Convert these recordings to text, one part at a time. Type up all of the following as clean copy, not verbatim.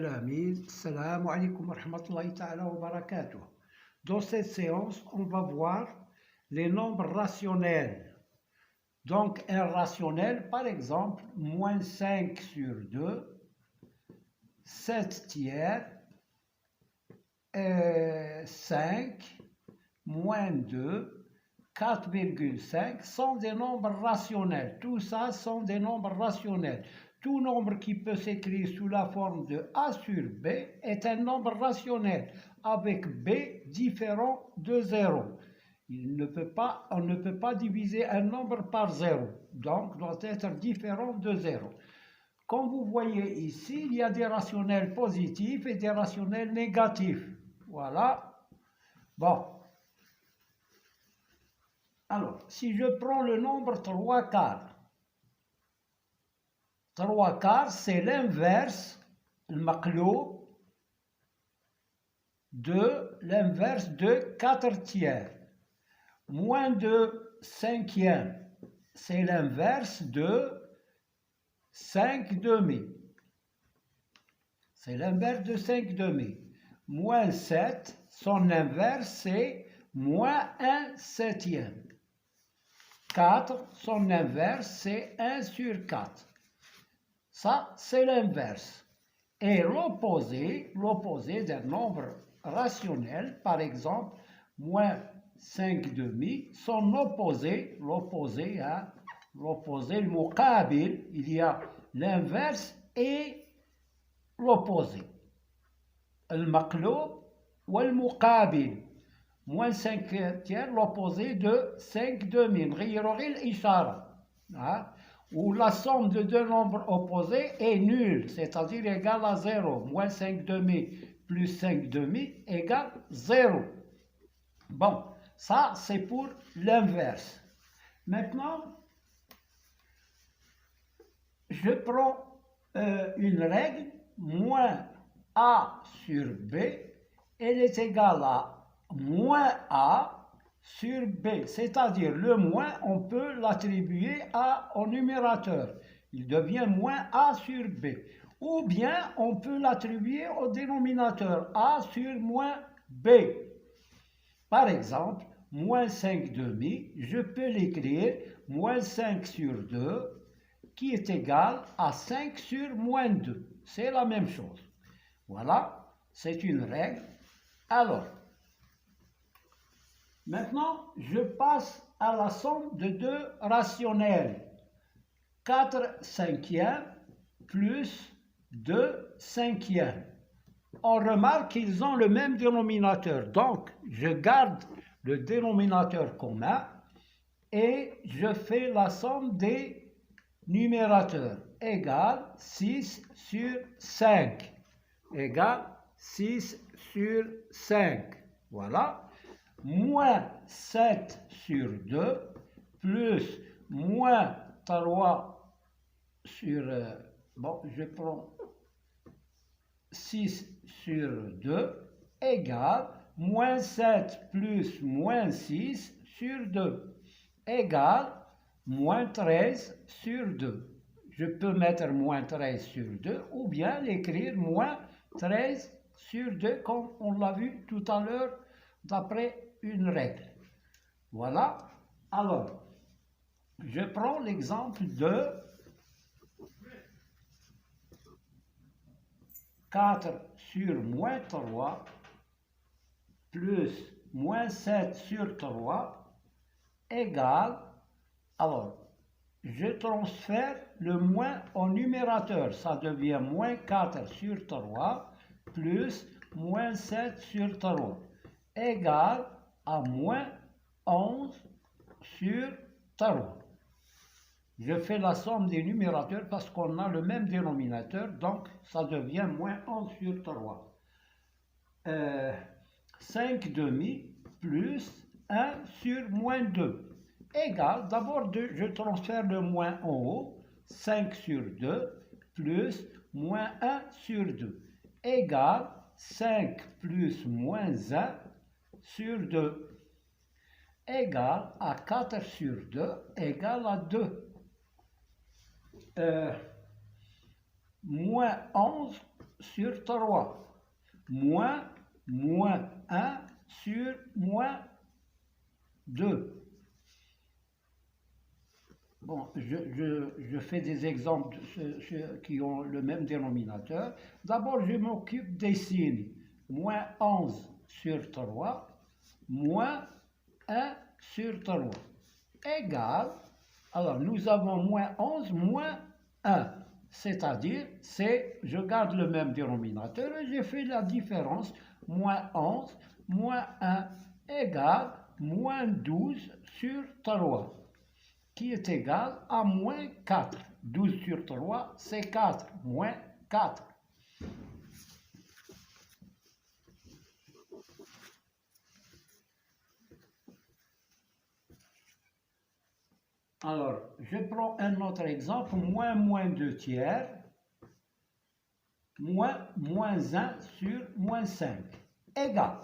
Talamid, Salam alaikum wa rahmatullahi ta'ala wa barakatuh. Dans cette séance, on va voir les nombres rationnels. Donc, un rationnel, par exemple, moins 5 sur 2, 7 tiers, 5, moins 2, 4,5 sont des nombres rationnels. Tout ça sont des nombres rationnels. Tout nombre qui peut s'écrire sous la forme de A sur B est un nombre rationnel avec B différent de 0. On ne peut pas diviser un nombre par 0, donc doit être différent de 0. Comme vous voyez ici, il y a des rationnels positifs et des rationnels négatifs. Voilà. Bon. Alors, si je prends le nombre 3 quarts, 3 quarts, c'est l'inverse, le maqloub, de l'inverse de 4 tiers. Moins de cinquième, c'est l'inverse de 5 demi. C'est l'inverse de 5 demi. Moins 7, son inverse, c'est moins 1 septième. 4, son inverse, c'est 1 sur 4. Ça, c'est l'inverse. Et l'opposé d'un nombre rationnel, par exemple, moins 5 demi, son opposé, le muqabil, il y a l'inverse et l'opposé. Le maqloub ou le muqabil. Moins 5 tiers, l'opposé de 5 demi. Où la somme de deux nombres opposés est nulle, c'est-à-dire égale à 0. Moins 5 demi plus 5 demi égale 0. Bon, ça c'est pour l'inverse. Maintenant, je prends une règle, moins A sur B, elle est égale à moins A sur B, c'est-à-dire le moins, on peut l'attribuer au numérateur. Il devient moins A sur B. Ou bien, on peut l'attribuer au dénominateur A sur moins B. Par exemple, moins 5 demi, je peux l'écrire moins 5 sur 2, qui est égal à 5 sur moins 2. C'est la même chose. Voilà, c'est une règle. Alors, maintenant, je passe à la somme de deux rationnels. 4 cinquièmes plus 2 cinquièmes. On remarque qu'ils ont le même dénominateur. Donc, je garde le dénominateur commun et je fais la somme des numérateurs. Égale 6 sur 5. Égale 6 sur 5. Voilà. Moins 7 sur 2 plus moins 3 sur... bon, je prends 6 sur 2 égale moins 7 plus moins 6 sur 2 égale moins 13 sur 2. Je peux mettre moins 13 sur 2 ou bien l'écrire moins 13 sur 2 comme on l'a vu tout à l'heure d'après une règle. Voilà. Alors, je prends l'exemple de 4 sur moins 3 plus moins 7 sur 3 égale, alors, je transfère le moins au numérateur, ça devient moins 4 sur 3 plus moins 7 sur 3 égale à moins 11 sur 3. Je fais la somme des numérateurs parce qu'on a le même dénominateur, donc ça devient moins 11 sur 3. 5 demi plus 1 sur moins 2 égale, d'abord je transfère le moins en haut, 5 sur 2 plus moins 1 sur 2 égale 5 plus moins 1 sur 2 égale à 4 sur 2 égale à 2. Moins 11 sur 3. Moins 1 sur moins 2. Bon, je fais des exemples qui ont le même dénominateur. D'abord, je m'occupe des signes. Moins 11 sur 3, moins 1 sur 3, égale, alors nous avons moins 11, moins 1. C'est-à-dire, je garde le même dénominateur et je fais la différence. Moins 11, moins 1 égale moins 12 sur 3. Qui est égal à moins 4. 12 sur 3, c'est 4, moins 4. Alors, je prends un autre exemple, moins 2 tiers, moins 1 sur moins 5, égal.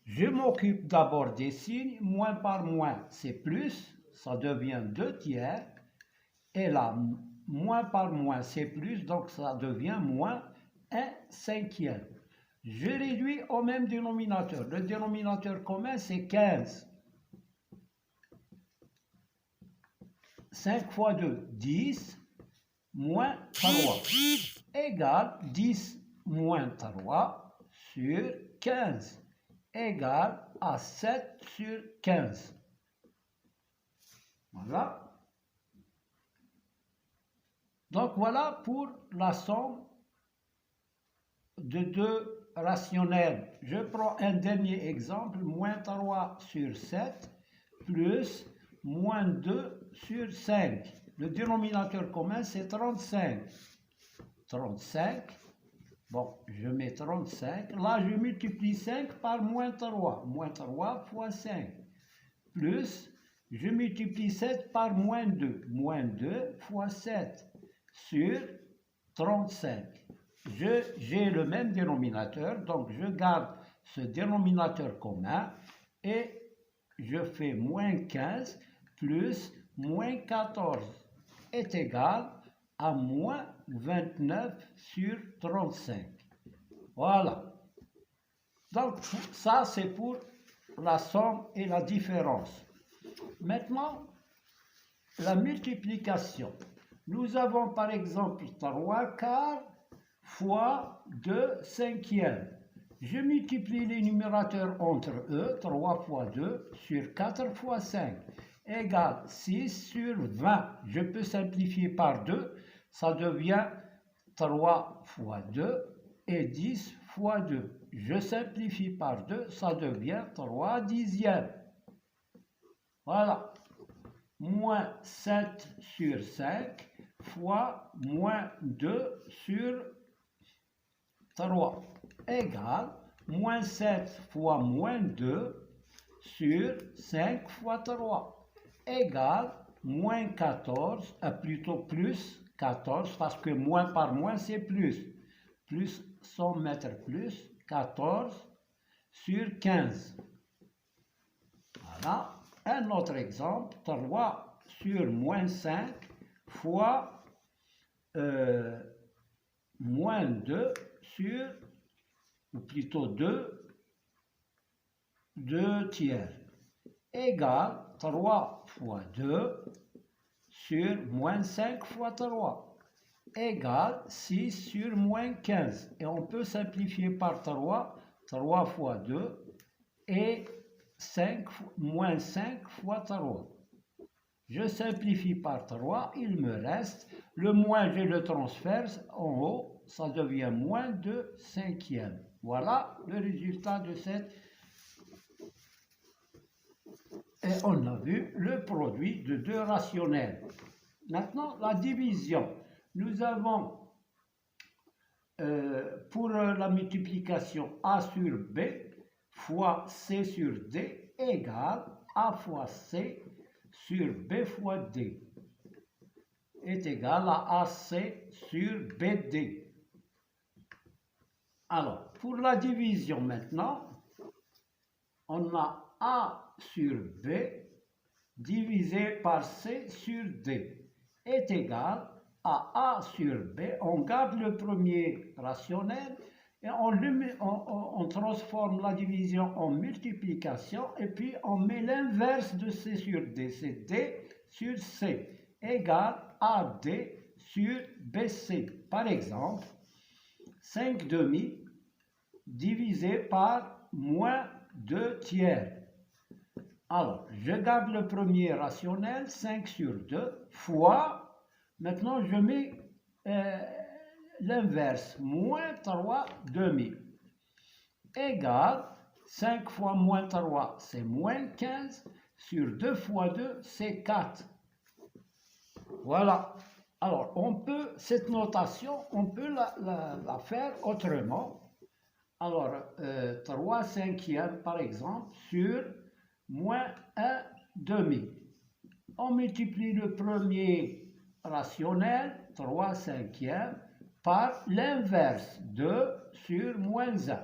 Je m'occupe d'abord des signes, moins par moins, c'est plus, ça devient 2 tiers, et là, moins par moins, c'est plus, donc ça devient moins 1 cinquième. Je réduis au même dénominateur. Le dénominateur commun, c'est 15. 5 fois 2, 10, moins 3, égale 10 moins 3 sur 15, égale à 7 sur 15. Voilà. Donc voilà pour la somme de deux rationnels. Je prends un dernier exemple, moins 3 sur 7 plus moins 2 sur 5. Le dénominateur commun, c'est 35. 35, bon, je mets 35. Là, je multiplie 5 par moins 3. Moins 3 fois 5. Plus, je multiplie 7 par moins 2. Moins 2 fois 7 sur 35. J'ai le même dénominateur, donc je garde ce dénominateur commun et je fais moins 15 plus moins 14 est égal à moins 29 sur 35. Voilà. Donc ça c'est pour la somme et la différence. Maintenant, la multiplication. Nous avons par exemple 3 quarts fois 2 cinquièmes. Je multiplie les numérateurs entre eux, 3 fois 2 sur 4 fois 5, égale 6 sur 20. Je peux simplifier par 2, ça devient 3 fois 2 et 10 fois 2. Je simplifie par 2, ça devient 3 dixièmes. Voilà. Moins 7 sur 5 fois moins 2 sur 3 égale moins 7 fois moins 2 sur 5 fois 3 égale moins 14, plutôt plus 14 parce que moins par moins c'est plus. Plus 100 mètres plus 14 sur 15. Voilà. Un autre exemple, 3 sur moins 5 fois moins 2 sur, ou plutôt 2 tiers, égale 3 fois 2 sur moins 5 fois 3, égale 6 sur moins 15. Et on peut simplifier par 3 fois 2 et moins 5 fois 3. Je simplifie par 3, il me reste, le moins je le transfère en haut, ça devient moins 2 cinquièmes. Voilà le résultat de cette. Et on a vu le produit de deux rationnels. Maintenant, la division. Nous avons pour la multiplication A sur B fois C sur D égale A fois C sur B fois D est égal à AC sur BD. Alors, pour la division maintenant, on a A sur B divisé par C sur D est égal à A sur B, on garde le premier rationnel et on transforme la division en multiplication et puis on met l'inverse de C sur D, c'est D sur C, égale AD sur BC. Par exemple, 5 demi divisé par moins 2 tiers. Alors, je garde le premier rationnel, 5 sur 2, fois, maintenant je mets l'inverse, moins 3 demi, égale 5 fois moins 3, c'est moins 15, sur 2 fois 2, c'est 4. Voilà. Alors, cette notation, on peut la faire autrement. Alors, 3 cinquièmes, par exemple, sur moins 1 demi. On multiplie le premier rationnel, 3 cinquièmes, par l'inverse, 2 sur moins 1,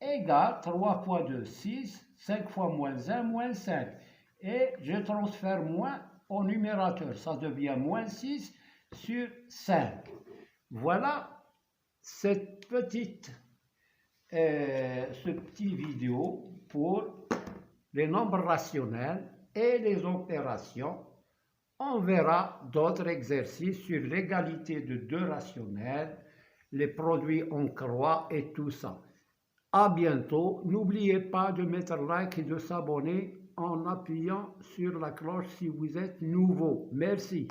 égale 3 fois 2, 6, 5 fois moins 1, moins 5. Et je transfère moins au numérateur, ça devient moins 6 sur 5. Voilà ce petit vidéo pour les nombres rationnels et les opérations. On verra d'autres exercices sur l'égalité de deux rationnels, les produits en croix et tout ça. À bientôt. N'oubliez pas de mettre like et de s'abonner en appuyant sur la cloche si vous êtes nouveau. Merci.